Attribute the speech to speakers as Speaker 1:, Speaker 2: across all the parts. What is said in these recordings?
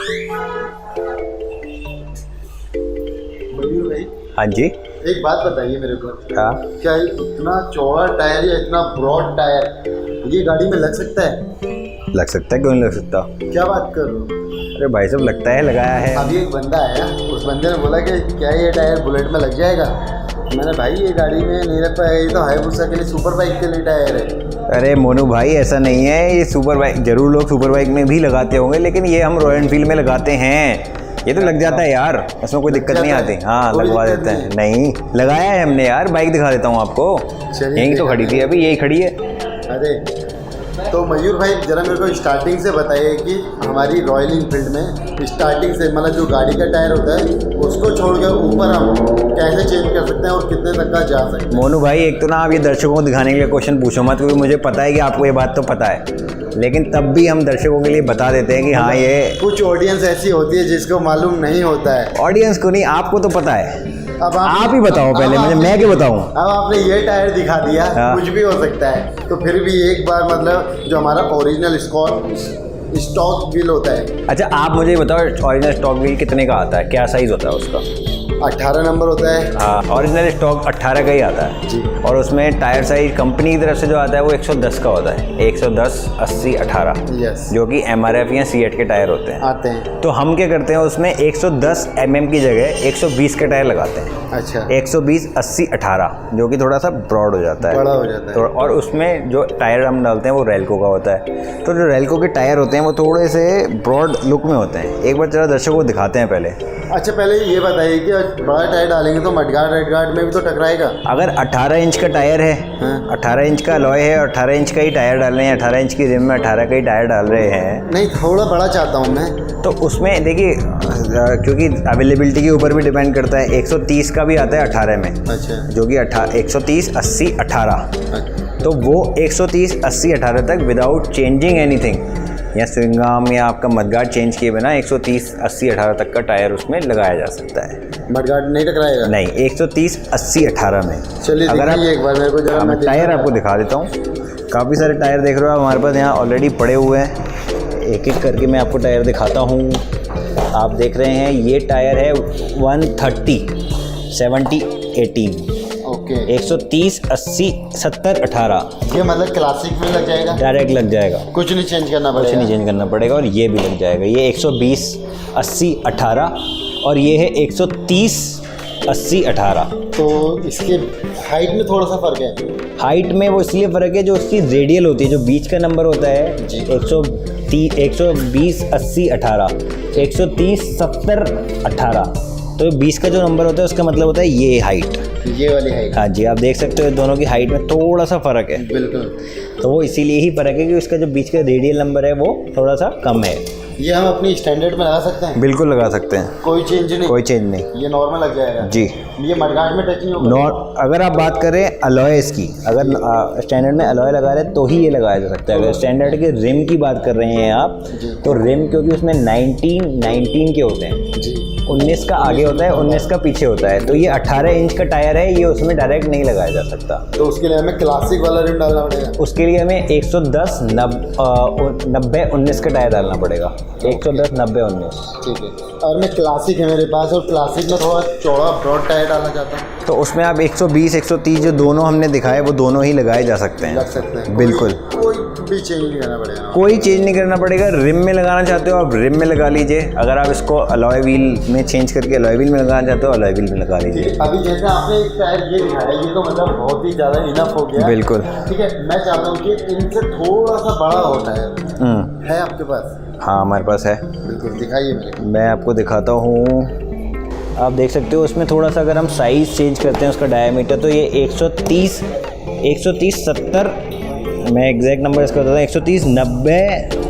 Speaker 1: मयूर भाई,
Speaker 2: हाँ जी।
Speaker 1: एक बात बताइए मेरे को।
Speaker 2: हाँ,
Speaker 1: क्या इतना चौड़ा टायर या इतना ब्रॉड टायर ये गाड़ी में लग सकता है?
Speaker 2: लग सकता है, क्यों नहीं लग सकता।
Speaker 1: क्या बात कर रहे हो?
Speaker 2: अरे भाई साहब, लगता है, लगाया है।
Speaker 1: अभी एक बंदा आया, उस बंदे ने बोला कि क्या ये टायर बुलेट में लग जाएगा? मैंने भाई ये गाड़ी में नहीं लग पाएगा, ये तो हायाबुसा के लिए, सुपर बाइक के लिए टायर है।
Speaker 2: अरे मोनू भाई, ऐसा नहीं है। ये सुपर बाइक जरूर लोग सुपर बाइक में भी लगाते होंगे, लेकिन ये हम रॉयल एनफील्ड में लगाते हैं। ये तो लग जाता है यार, इसमें कोई दिक्कत नहीं आती। हाँ, लगवा देते हैं। नहीं, लगाया है हमने यार। बाइक दिखा देता हूँ आपको, यही तो खड़ी थी, अभी यही खड़ी है।
Speaker 1: अरे तो मयूर भाई, जरा मेरे को स्टार्टिंग से बताइए कि हमारी रॉयल एनफील्ड में स्टार्टिंग से, मतलब जो गाड़ी का टायर होता है उसको छोड़कर ऊपर हम कैसे चेंज कर सकते हैं और कितने तक का जा सकते हैं?
Speaker 2: मोनू भाई, एक तो ना आप ये दर्शकों को दिखाने के लिए क्वेश्चन पूछो मत, क्योंकि मुझे पता है कि आपको ये बात तो पता है, लेकिन तब भी हम दर्शकों के लिए बता देते हैं कि हाँ, ये
Speaker 1: कुछ ऑडियंस ऐसी होती है जिसको मालूम नहीं होता है।
Speaker 2: ऑडियंस को नहीं, आपको तो पता है।
Speaker 1: अब
Speaker 2: आप ही बताओ पहले, मुझे, मैं क्यों बताऊं?
Speaker 1: अब आपने ये टायर दिखा दिया,
Speaker 2: हाँ।
Speaker 1: कुछ भी हो सकता है, तो फिर भी एक बार मतलब जो हमारा ओरिजिनल स्टॉक व्हील होता है।
Speaker 2: अच्छा, आप मुझे बताओ, ओरिजिनल स्टॉक व्हील कितने का आता है, क्या साइज़ होता है उसका?
Speaker 1: 18 नंबर होता है।
Speaker 2: हाँ, ओरिजिनल स्टॉक 18 का ही आता है
Speaker 1: जी।
Speaker 2: और उसमें टायर साइज कंपनी की तरफ से जो आता है वो 110 का होता है। 110, 80, 18,
Speaker 1: यस,
Speaker 2: जो कि MRF या CAT के टायर होते हैं।
Speaker 1: आते हैं।
Speaker 2: तो हम क्या करते हैं, उसमें 110 mm की जगह 120 का टायर लगाते हैं।
Speaker 1: अच्छा,
Speaker 2: 120, 80, 18, जो कि थोड़ा सा ब्रॉड हो जाता है,
Speaker 1: बड़ा हो जाता है।
Speaker 2: तो और उसमें जो टायर हम डालते हैं वो रेलको का होता है। तो जो रेलको के टायर होते हैं वो थोड़े से ब्रॉड लुक में होते हैं। एक बार जरा दर्शकों को दिखाते हैं पहले।
Speaker 1: अच्छा, पहले ये बताइए कि बड़ा टायर डालेंगे तो मडगार्ड रेडगार्ड में भी तो टकराएगा?
Speaker 2: अगर 18 इंच का टायर है,
Speaker 1: हाँ।
Speaker 2: 18 इंच का अलॉय है और 18 इंच का ही टायर डाल रहे हैं, 18 इंच की रिम में 18 का ही टायर डाल रहे हैं,
Speaker 1: नहीं, थोड़ा बड़ा चाहता हूँ मैं।
Speaker 2: तो उसमें देखिए, क्योंकि अवेलेबिलिटी के ऊपर भी डिपेंड करता है। 130 का भी आता है 18 में,
Speaker 1: अच्छा,
Speaker 2: जो कि 130, 80, 18,
Speaker 1: अच्छा।
Speaker 2: तो वो 130, 80, 18 तक विदाउट चेंजिंग एनीथिंग या स्विंगाम या आपका मडगार्ड चेंज किए बिना 130, 80, 18 तक का टायर उसमें लगाया जा सकता है।
Speaker 1: मडगार्ड नहीं टकराएगा?
Speaker 2: नहीं, 130, 80, 18 में।
Speaker 1: चलिए
Speaker 2: अगर आप,
Speaker 1: एक बार मेरे को जरा,
Speaker 2: मैं टायर आपको दिखा देता हूँ। काफ़ी सारे टायर देख रहे हो आप हमारे पास यहाँ ऑलरेडी पड़े हुए हैं। एक एक करके मैं आपको टायर दिखाता हूँ। आप देख रहे हैं ये टायर है 130, 70, 18,
Speaker 1: ओके।
Speaker 2: 130, 80, 70, 18,
Speaker 1: ये मतलब क्लासिक में लग जाएगा?
Speaker 2: डायरेक्ट लग जाएगा,
Speaker 1: कुछ नहीं चेंज करना
Speaker 2: कुछ
Speaker 1: पड़ेगा?
Speaker 2: नहीं चेंज करना पड़ेगा। और ये भी लग जाएगा। ये 120, 80, 18 और ये है 130, 80, 18।
Speaker 1: तो इसके हाइट में थोड़ा सा फर्क है?
Speaker 2: हाइट में वो इसलिए फ़र्क है, जो उसकी रेडियल होती है, जो बीच का नंबर होता है
Speaker 1: जी।
Speaker 2: 120, 80, 18, 130, 70, 18, तो 20 का जो नंबर होता है उसका मतलब होता है ये हाइट,
Speaker 1: ये वाली हाइट।
Speaker 2: हाँ जी, आप देख सकते हो दोनों की हाइट में थोड़ा सा फ़र्क है।
Speaker 1: बिल्कुल।
Speaker 2: तो वो इसीलिए ही फ़र्क है कि उसका जो बीच का रेडियल नंबर है वो थोड़ा सा कम है।
Speaker 1: ये हम अपनी स्टैंडर्ड में लगा सकते हैं?
Speaker 2: बिल्कुल लगा सकते हैं,
Speaker 1: कोई चेंज नहीं?
Speaker 2: कोई चेंज नहीं
Speaker 1: ये नॉर्मल लग जाएगा
Speaker 2: जी।
Speaker 1: ये मडगार्ड में टच नहीं होगा?
Speaker 2: अगर आप बात करें अलॉयस की, अगर स्टैंडर्ड में अलॉय लगा रहे हैं तो ही ये लगाया जा सकता है। अगर स्टैंडर्ड के रिम की बात कर रहे हैं आप, तो रिम क्योंकि उसमें 19 के होते हैं
Speaker 1: जी,
Speaker 2: 19 का आगे होता है, 19 का पीछे होता है, तो ये 18 इंच का टायर है, ये उसमें डायरेक्ट नहीं लगाया जा सकता।
Speaker 1: तो उसके लिए हमें क्लासिक वाला रिम डालना पड़ेगा?
Speaker 2: उसके लिए हमें 110, 90, 19 का टायर डालना पड़ेगा। 110, 90, 19।
Speaker 1: ठीक है। और मैं क्लासिक है मेरे पास, और क्लासिक में थोड़ा चौड़ा ब्रॉड टायर डालना चाहता हूँ,
Speaker 2: तो उसमें आप 120, 130 जो दोनों हमने दिखाए वो दोनों ही लगाए जा सकते हैं।
Speaker 1: लग सकते हैं?
Speaker 2: बिल्कुल,
Speaker 1: कोई भी चेंज नहीं करना पड़ेगा?
Speaker 2: कोई चेंज नहीं करना पड़ेगा। रिम में लगाना चाहते हो आप रिम में लगा लीजिए, अगर आप इसको अलॉय व्हील में चेंज करके अलॉय व्हील में लगाना चाहते हो अलॉय व्हील में लगा लीजिए।
Speaker 1: अभी जैसे आपने एक टायर ये दिखाया, ये तो मतलब बहुत ही ज़्यादा इनफ हो गया।
Speaker 2: बिल्कुल।
Speaker 1: ठीक है, मैं चाहता हूँ कि इनसे थोड़ा सा बड़ा हो टायर। है आपके पास?
Speaker 2: हाँ, हमारे पास है।
Speaker 1: बिल्कुल, दिखाइए मेरे को। मैं
Speaker 2: मैं आपको दिखाता हूँ। आप देख सकते हो उसमें थोड़ा सा अगर हम साइज़ चेंज करते हैं उसका डायमीटर, तो ये 130, 70, मैं एग्जैक्ट नंबर इसका बताता हूँ, 130, 90,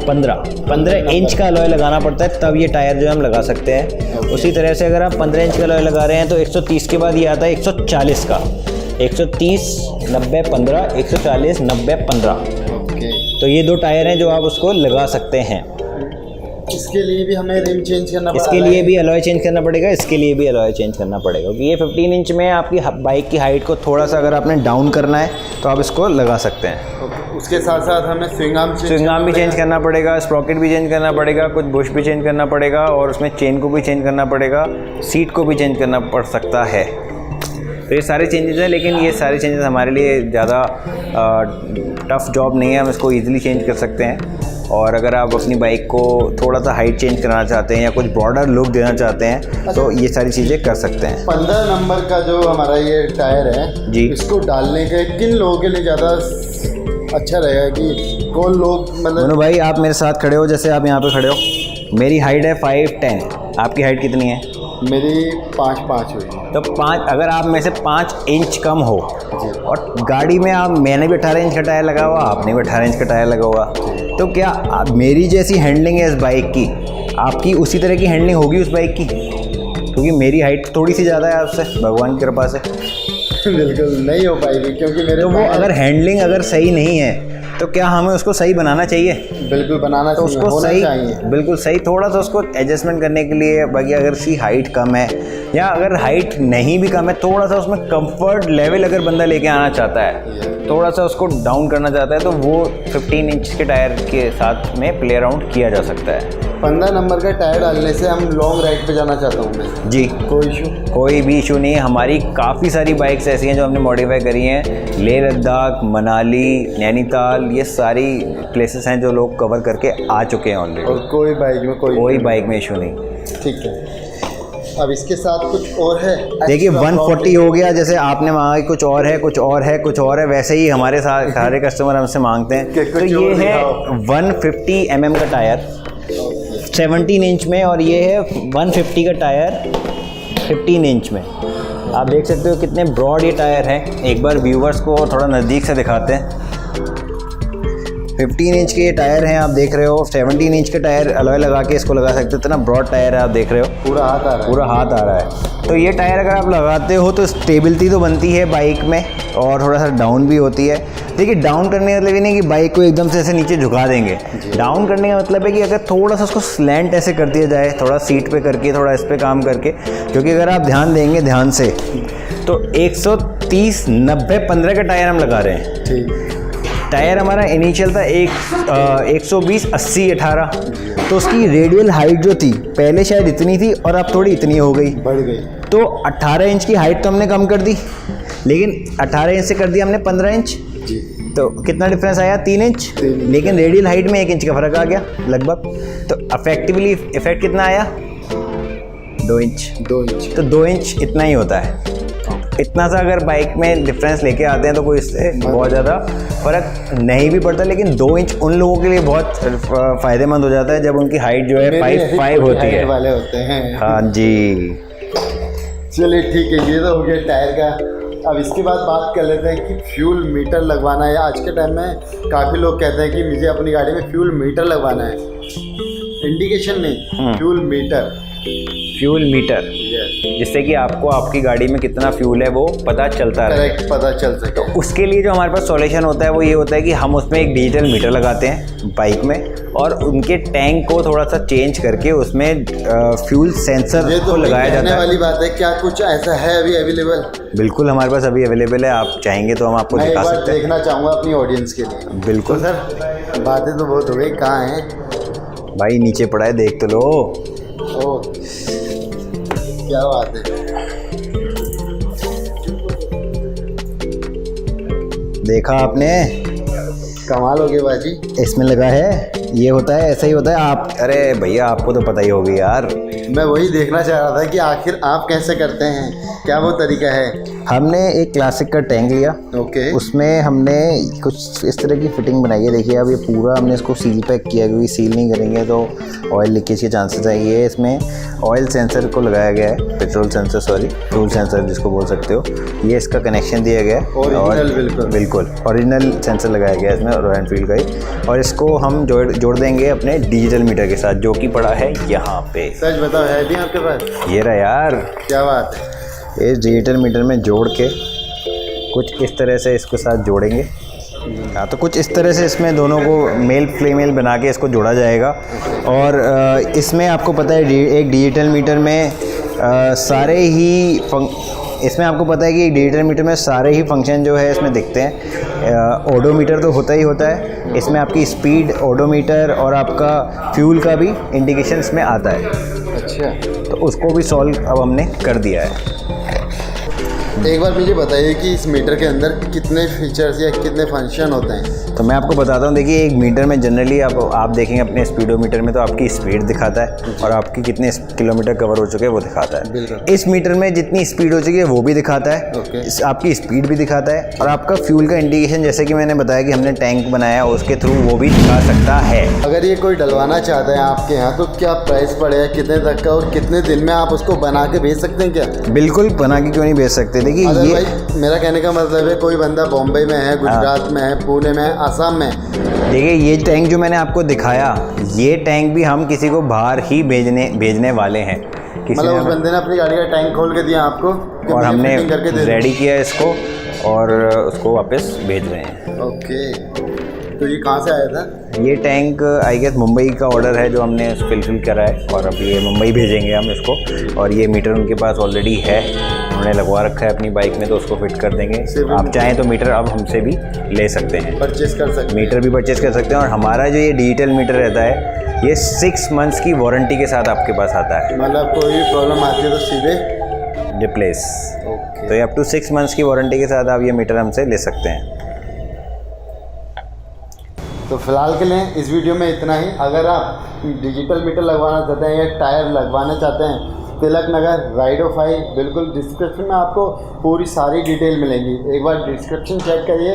Speaker 2: 15 इंच का अलॉय लगाना पड़ता है, तब ये टायर जो है हम लगा सकते हैं। उसी तरह से अगर आप 15 इंच का अलॉय लगा रहे हैं तो 130 के बाद ये आता है 140 का। 130, 90, 15, 140, 90, 15,
Speaker 1: ओके।
Speaker 2: तो ये दो टायर हैं जो आप उसको लगा सकते हैं।
Speaker 1: इसके लिए भी हमें रिम चेंज करना पड़ेगा?
Speaker 2: इसके लिए भी अलॉय चेंज करना पड़ेगा, इसके लिए भी अलॉय चेंज करना पड़ेगा, क्योंकि ये 15 इंच में आपकी बाइक की हाइट को थोड़ा सा अगर आपने डाउन करना है तो आप इसको लगा सकते हैं।
Speaker 1: उसके साथ साथ हमें स्विंग आर्म
Speaker 2: भी चेंज करना पड़ेगा, स्प्रॉकेट भी चेंज करना पड़ेगा, कुछ बुश भी चेंज करना पड़ेगा और उसमें चेन को भी चेंज करना पड़ेगा, सीट को भी चेंज करना पड़ सकता है। तो ये सारे चेंजेस हैं, लेकिन ये सारे चेंजेस हमारे लिए ज़्यादा टफ़ जॉब नहीं है, हम इसको ईज़िली चेंज कर सकते हैं। और अगर आप अपनी बाइक को थोड़ा सा हाइट चेंज कराना चाहते हैं या कुछ ब्रॉडर लुक देना चाहते हैं तो ये सारी चीज़ें कर सकते हैं।
Speaker 1: 15 नंबर का जो हमारा ये टायर है
Speaker 2: जी, इसको
Speaker 1: डालने के किन लोगों के लिए ज़्यादा अच्छा रहेगा कि कौन लोग मतलब?
Speaker 2: दोनों भाई आप मेरे साथ खड़े हो, जैसे आप यहाँ पे खड़े हो, मेरी हाइट है 5'10", आपकी हाइट कितनी है?
Speaker 1: मेरी 5'5" हुई।
Speaker 2: तो 5, अगर आप में से 5 इंच कम हो और गाड़ी में मैंने भी 18 इंच का टायर लगा हुआ, आपने भी 18 इंच का टायर लगा हुआ, तो क्या मेरी जैसी हैंडलिंग है इस बाइक की, आपकी उसी तरह की हैंडलिंग होगी उस बाइक की? क्योंकि मेरी हाइट थोड़ी सी ज़्यादा है आपसे, भगवान की कृपा से।
Speaker 1: बिल्कुल नहीं हो पाएगी, क्योंकि मेरे
Speaker 2: तो वो अगर हैंडलिंग अगर सही नहीं है तो क्या हमें उसको सही बनाना चाहिए?
Speaker 1: बिल्कुल बनाना
Speaker 2: तो
Speaker 1: चाहिए,
Speaker 2: उसको सही
Speaker 1: चाहिए।
Speaker 2: बिल्कुल सही, थोड़ा सा उसको एडजस्टमेंट करने के लिए। बाकी अगर उसकी हाइट कम है या अगर हाइट नहीं भी कम है, थोड़ा सा उसमें कंफर्ट लेवल अगर बंदा लेके आना चाहता है, थोड़ा सा उसको डाउन करना चाहता है, तो वो 15 इंच के टायर के साथ में प्ले अराउंड किया जा सकता है।
Speaker 1: 15 नंबर का टायर डालने से हम लॉन्ग राइड पे जाना चाहता हूँ मैं
Speaker 2: जी,
Speaker 1: कोई
Speaker 2: भी इशू नहीं है। हमारी काफ़ी सारी बाइक्स ऐसी हैं जो हमने मॉडिफाई करी हैं। लेह लद्दाख, मनाली, नैनीताल, ये सारी प्लेसेस हैं जो लोग कवर करके आ चुके हैं ऑलरेडी,
Speaker 1: और कोई बाइक में
Speaker 2: इशू नहीं।
Speaker 1: ठीक है। अब इसके साथ कुछ और है?
Speaker 2: देखिए 140 हो गया, जैसे आपने मांगा कि कुछ और है, कुछ और है, कुछ और है, वैसे ही हमारे साथ सारे कस्टमर हमसे मांगते हैं। तो ये है 150 mm का टायर 17 इंच में, और ये है 150 का टायर 15 इंच में। आप देख सकते हो कितने ब्रॉड ये टायर हैं। एक बार व्यूवर्स को थोड़ा नज़दीक से दिखाते हैं। 15 इंच के ये टायर हैं, आप देख रहे हो। 17 इंच का टायर अलॉय लगा के इसको लगा सकते हो, इतना ब्रॉड टायर है, आप देख रहे हो,
Speaker 1: पूरा हाथ आ रहा है।
Speaker 2: तो ये टायर अगर आप लगाते हो तो स्टेबिलिटी तो बनती है बाइक में, और थोड़ा सा डाउन भी होती है। देखिए डाउन करने का मतलब ये नहीं कि बाइक को एकदम से ऐसे नीचे झुका देंगे। डाउन करने का मतलब है कि अगर थोड़ा सा उसको स्लैंट ऐसे कर दिया जाए, थोड़ा सीट पे करके, थोड़ा इस पे काम करके, क्योंकि अगर आप ध्यान देंगे ध्यान से तो 130 90 15 का टायर हम लगा रहे हैं।
Speaker 1: ठीक।
Speaker 2: टायर हमारा इनिशियल था 120 80 18, तो उसकी रेडियल हाइट जो थी पहले शायद इतनी थी और अब थोड़ी इतनी हो गई,
Speaker 1: बढ़ गई।
Speaker 2: तो 18 इंच की हाइट तो हमने कम कर दी, लेकिन 18 इंच से कर दिया हमने 15 इंच।
Speaker 1: जी।
Speaker 2: तो कितना डिफरेंस आया? 3 इंच। लेकिन रेडियल हाइट में 1 इंच का फर्क आ गया लगभग। तो अफेक्टिवली इफेक्ट कितना आया? 2 इंच। तो 2 इंच इतना ही होता है। इतना सा अगर बाइक में डिफरेंस लेके आते हैं तो कोई इससे बहुत ज़्यादा फ़र्क नहीं भी पड़ता, लेकिन 2 इंच उन लोगों के लिए बहुत फ़ायदेमंद हो जाता है जब उनकी हाइट जो है 5'5" होती है।
Speaker 1: वाले होते हैं।
Speaker 2: हाँ जी।
Speaker 1: चलिए ठीक है, ये तो हो गया टायर का। अब इसके बाद बात कर लेते हैं कि फ्यूल मीटर लगवाना है। आज के टाइम में काफ़ी लोग कहते हैं कि मुझे अपनी गाड़ी में फ्यूल मीटर लगवाना है। इंडिकेशन नहीं, फ्यूल मीटर, जिससे कि आपको आपकी गाड़ी में कितना फ्यूल है वो पता चलता है। करेक्ट, पता चल सके।
Speaker 2: तो उसके लिए जो हमारे पास सॉल्यूशन होता है वो ये होता है कि हम उसमें एक डिजिटल मीटर लगाते हैं बाइक में, और उनके टैंक को थोड़ा सा चेंज करके उसमें फ्यूल सेंसर को लगाया जाता है।
Speaker 1: वाली बात है, क्या कुछ ऐसा है अभी अवेलेबल?
Speaker 2: बिल्कुल हमारे पास अभी अवेलेबल है, आप चाहेंगे तो हम आपको दिखा सकते हैं।
Speaker 1: देखना चाहूँगा अपनी ऑडियंस के लिए।
Speaker 2: बिल्कुल
Speaker 1: सर, बातें तो बहुत हो गई, कहाँ है
Speaker 2: भाई? नीचे पड़ा है, देख तो लो।
Speaker 1: ओ, क्या बात है,
Speaker 2: देखा आपने?
Speaker 1: कमाल हो गया बाजी।
Speaker 2: इसमें लगा है, ये होता है, ऐसा ही होता है। आप, अरे भैया आपको तो पता ही होगी यार।
Speaker 1: मैं वही देखना चाह रहा था कि आखिर आप कैसे करते हैं, क्या वो तरीका है?
Speaker 2: हमने एक क्लासिक का टैंक लिया,
Speaker 1: ओके।
Speaker 2: उसमें हमने कुछ इस तरह की फिटिंग बनाई है। देखिए अब ये पूरा हमने इसको सील पैक किया, क्योंकि सील नहीं करेंगे तो ऑयल लीकेज के चांसेस है। ये इसमें ऑयल सेंसर को लगाया गया है, petrol sensor, sorry fuel sensor जिसको बोल सकते हो। ये इसका कनेक्शन दिया गया है,
Speaker 1: ओरिजिनल,
Speaker 2: बिल्कुल ओरिजिनल सेंसर लगाया गया है इसमें, रॉयल एनफील्ड का ही। और इसको हम जोड़ देंगे अपने डिजिटल मीटर के साथ, जो कि पड़ा है यहाँ पे।
Speaker 1: सच बताओ, है भी आपके पास?
Speaker 2: ये रहा यार।
Speaker 1: क्या बात है।
Speaker 2: इस डिजिटल मीटर में जोड़ के कुछ इस तरह से इसके साथ जोड़ेंगे। हाँ, तो कुछ इस तरह से इसमें दोनों को मेल फीमेल बना के इसको जोड़ा जाएगा। और इसमें आपको पता है एक डिजिटल मीटर में इसमें आपको पता है कि एक डिजिटल मीटर में सारे ही फंक्शन जो है इसमें दिखते हैं। ओडोमीटर तो होता ही होता है, इसमें आपकी स्पीड, ओडोमीटर और आपका फ्यूल का भी इंडिकेशन इसमें आता है।
Speaker 1: अच्छा,
Speaker 2: तो उसको भी सॉल्व अब हमने कर दिया है।
Speaker 1: एक बार मुझे बताइए कि इस मीटर के अंदर कितने फीचर्स या कितने फंक्शन होते हैं?
Speaker 2: तो मैं आपको बताता हूँ, देखिए एक मीटर में जनरली आप देखेंगे अपने स्पीडोमीटर में तो आपकी स्पीड दिखाता है और आपकी कितने किलोमीटर कवर हो चुके हैं वो दिखाता है। इस मीटर में जितनी स्पीड हो चुकी है वो भी दिखाता है, आपकी स्पीड भी दिखाता है और आपका फ्यूल का इंडिकेशन, जैसे कि मैंने बताया कि हमने टैंक बनाया उसके थ्रू वो भी दिखा सकता है।
Speaker 1: अगर ये कोई डलवाना चाहता है आपके यहाँ तो क्या प्राइस पड़ेगा, कितने तक का, और कितने दिन में आप उसको बना के भेज सकते हैं क्या?
Speaker 2: बिल्कुल, बना के क्यों नहीं भेज सकते। देखिए
Speaker 1: अगर
Speaker 2: ये
Speaker 1: भाई मेरा कहने का मतलब है कोई बंदा बॉम्बे में है, गुजरात में है, पुणे में है, आसाम में है।
Speaker 2: देखिए ये टैंक जो मैंने आपको दिखाया, ये टैंक भी हम किसी को बाहर ही भेजने वाले हैं।
Speaker 1: मतलब उस बंदे ने अपनी गाड़ी का टैंक खोल के दिया आपको
Speaker 2: और हमने रेडी किया इसको और उसको वापस भेज रहे हैं।
Speaker 1: ओके, तो ये कहाँ से आया था?
Speaker 2: ये टैंक आई गेस मुंबई का ऑर्डर है जो हमने फिल करा है और अब ये मुंबई भेजेंगे हम इसको। और ये मीटर उनके पास ऑलरेडी है, उन्होंने लगवा रखा है अपनी बाइक में, तो उसको फिट कर देंगे। आप चाहें तो मीटर अब हमसे भी ले सकते हैं,
Speaker 1: परचेज कर सकते हैं,
Speaker 2: मीटर भी परचेज कर सकते हैं। और हमारा जो ये डिजिटल मीटर रहता है ये 6 मंथ्स की वारंटी के साथ आपके पास आता है।
Speaker 1: मतलब कोई भी प्रॉब्लम आती है तो सीधे
Speaker 2: रिप्लेस।
Speaker 1: ओके,
Speaker 2: तो ये अप टू 6 मंथ्स की वारंटी के साथ आप ये मीटर हमसे ले सकते हैं।
Speaker 1: तो फिलहाल के लिए इस वीडियो में इतना ही। अगर आप डिजिटल मीटर लगवाना चाहते हैं या टायर लगवाना चाहते हैं, तिलक नगर राइडो 5, बिल्कुल डिस्क्रिप्शन में आपको पूरी सारी डिटेल मिलेगी। एक बार डिस्क्रिप्शन चेक करिए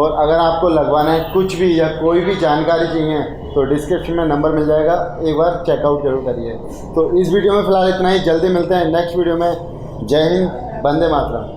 Speaker 1: और अगर आपको लगवाना है कुछ भी या कोई भी जानकारी चाहिए तो डिस्क्रिप्शन में नंबर मिल जाएगा, एक बार चेकआउट जरूर करिए। तो इस वीडियो में फ़िलहाल इतना ही, जल्दी मिलते हैं नेक्स्ट वीडियो में। जय हिंद, वंदे मातरम।